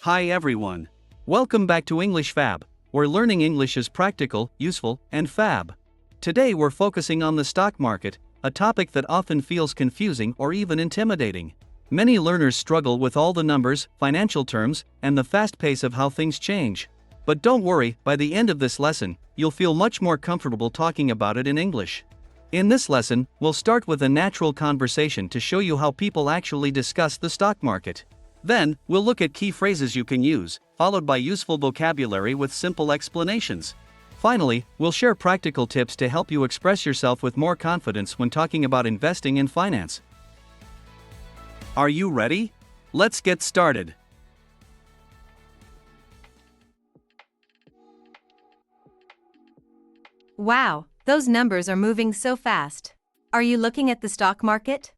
Hi everyone. Welcome back to English Fab, where learning English is practical, useful, and fab. Today we're focusing on the stock market, a topic that often feels confusing or even intimidating. Many learners struggle with all the numbers, financial terms, and the fast pace of how things change. But don't worry, by the end of this lesson, you'll feel much more comfortable talking about it in English. In this lesson, we'll start with a natural conversation to show you how people actually discuss the stock market. Then, we'll look at key phrases you can use, followed by useful vocabulary with simple explanations. Finally, we'll share practical tips to help you express yourself with more confidence when talking about investing and finance. Are you ready? Let's get started. Wow, those numbers are moving so fast. Are you looking at the stock market?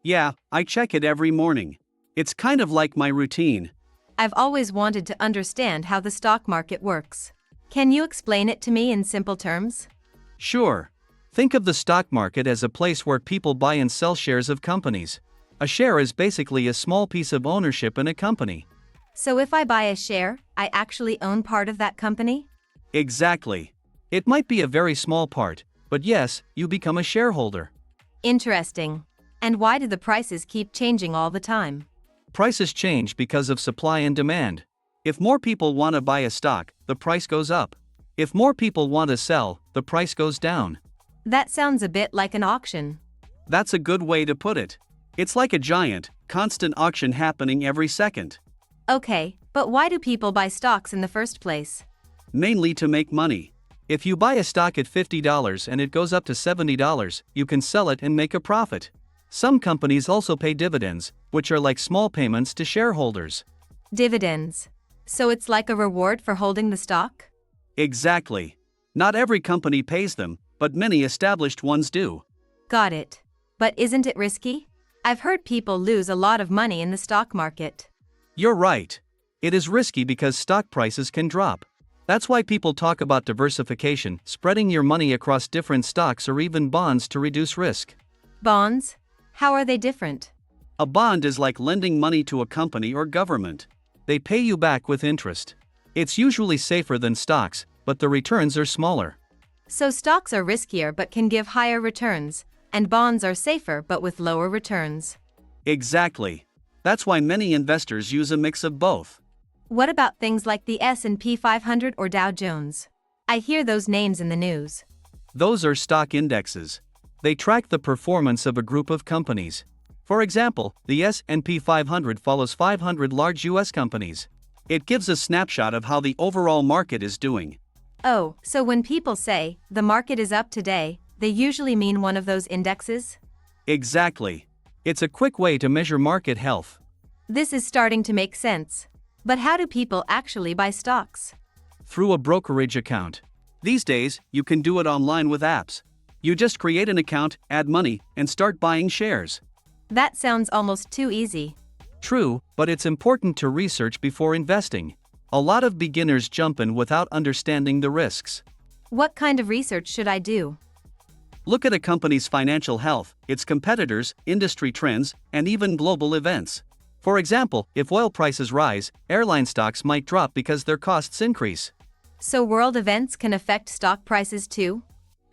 Yeah, I check it every morning. It's kind of like my routine. I've always wanted to understand how the stock market works. Can you explain it to me in simple terms? Sure. Think of the stock market as a place where people buy and sell shares of companies. A share is basically a small piece of ownership in a company. So if I buy a share, I actually own part of that company? Exactly. It might be a very small part, but yes, you become a shareholder. Interesting. And why do the prices keep changing all the time? Prices change because of supply and demand. If more people want to buy a stock, the price goes up. If more people want to sell, the price goes down. That sounds a bit like an auction. That's a good way to put it. It's like a giant, constant auction happening every second. Okay, but why do people buy stocks in the first place? Mainly to make money. If you buy a stock at $50 and it goes up to $70, you can sell it and make a profit. Some companies also pay dividends, which are like small payments to shareholders. Dividends. So it's like a reward for holding the stock? Exactly. Not every company pays them, but many established ones do. Got it. But isn't it risky? I've heard people lose a lot of money in the stock market. You're right. It is risky because stock prices can drop. That's why people talk about diversification, spreading your money across different stocks or even bonds to reduce risk. Bonds? How are they different? A bond is like lending money to a company or government. They pay you back with interest. It's usually safer than stocks, but the returns are smaller. So stocks are riskier but can give higher returns, and bonds are safer but with lower returns. Exactly. That's why many investors use a mix of both. What about things like the S&P 500 or Dow Jones? I hear those names in the news. Those are stock indexes. They track the performance of a group of companies. For example, the S&P 500 follows 500 large US companies. It gives a snapshot of how the overall market is doing. Oh, so when people say, the market is up today, they usually mean one of those indexes? Exactly. It's a quick way to measure market health. This is starting to make sense. But how do people actually buy stocks? Through a brokerage account. These days, you can do it online with apps. You just create an account, add money, and start buying shares. That sounds almost too easy. True, but it's important to research before investing. A lot of beginners jump in without understanding the risks. What kind of research should I do? Look at a company's financial health, its competitors, industry trends, and even global events. For example, if oil prices rise, airline stocks might drop because their costs increase. So world events can affect stock prices too?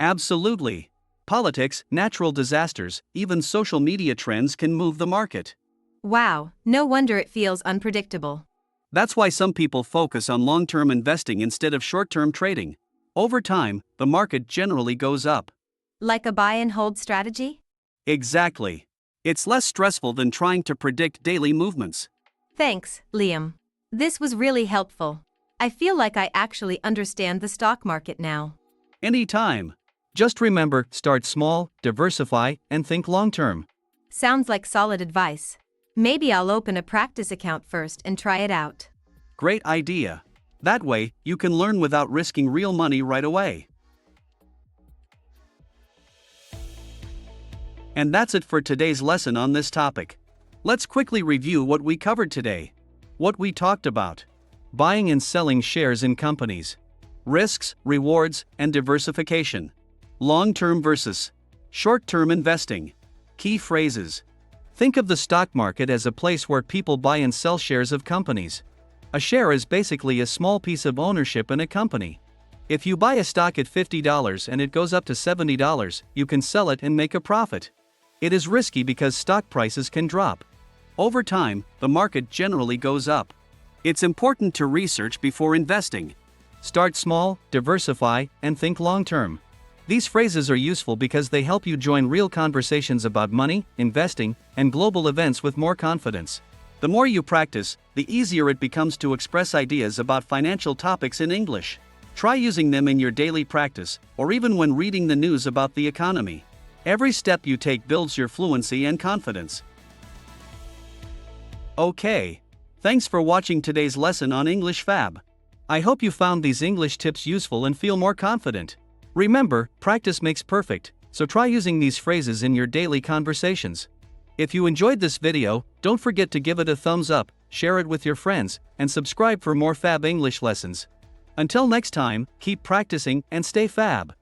Absolutely. Politics, natural disasters, even social media trends can move the market. Wow, no wonder it feels unpredictable. That's why some people focus on long-term investing instead of short-term trading. Over time, the market generally goes up. Like a buy and hold strategy? Exactly. It's less stressful than trying to predict daily movements. Thanks, Liam. This was really helpful. I feel like I actually understand the stock market now. Anytime. Just remember, start small, diversify, and think long-term. Sounds like solid advice. Maybe I'll open a practice account first and try it out. Great idea. That way, you can learn without risking real money right away. And that's it for today's lesson on this topic. Let's quickly review what we covered today. What we talked about: buying and selling shares in companies, risks, rewards, and diversification, long-term versus short-term investing. Key phrases: think of the stock market as a place where people buy and sell shares of companies. A share is basically a small piece of ownership in a company. If you buy a stock at $50 and it goes up to $70, you can sell it and make a profit. It is risky because stock prices can drop. Over time, the market generally goes up. It's important to research before investing. Start small, diversify, and think long-term. These phrases are useful because they help you join real conversations about money, investing, and global events with more confidence. The more you practice, the easier it becomes to express ideas about financial topics in English. Try using them in your daily practice, or even when reading the news about the economy. Every step you take builds your fluency and confidence. Okay. Thanks for watching today's lesson on English Fab. I hope you found these English tips useful and feel more confident. Remember, practice makes perfect, so try using these phrases in your daily conversations. If you enjoyed this video, don't forget to give it a thumbs up, share it with your friends, and subscribe for more Fab English lessons. Until next time, keep practicing and stay Fab.